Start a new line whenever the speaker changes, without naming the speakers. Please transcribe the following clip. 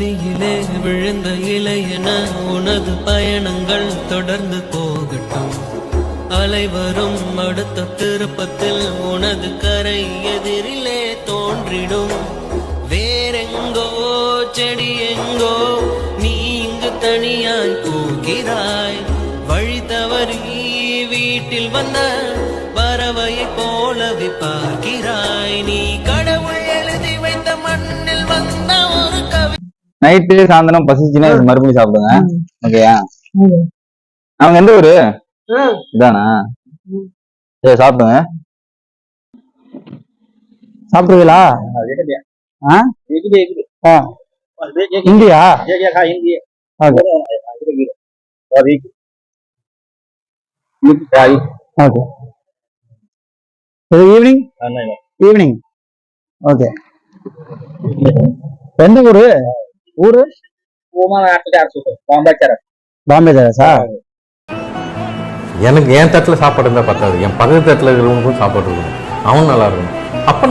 நதியிலே விழுந்த இலையென உனது பயணங்கள் தொடர்ந்து போகட்டும். அலைவரும் அடுத்த திருப்பத்தில் உனது கரை எதிரிலே தோன்றிடும். வேறெங்கோ செடி எங்கோ நீ இங்கு தனியாய் போகிறாய். வழி தவறி வீட்டில் வந்த பறவையை போலவே பார்க்கிறாய். நீ கடவுள் எழுதி வைத்த மண்ணில் வந்த ஒரு கவி.
நைட்டு சாயந்தரம் பசிச்சுன்னா மறுபடியும் சாப்பிடுங்க. ஓகேயா? அவங்க எந்த ஊரு? இதானா? சரி சாப்பிடுங்க. சாப்பிடுவீங்களா? India evening evening. ஓகே. எந்த ஊரு? ஊரு பாம்பே தாரா?
எனக்கு என் தட்டுல சாப்பாடு இருந்தா பத்தாது, என் பக்கத்து தட்டுல இருக்கிறவங்களுக்கும் சாப்பாடு இருக்கணும். அவன் நல்லா இருக்கணும். அப்ப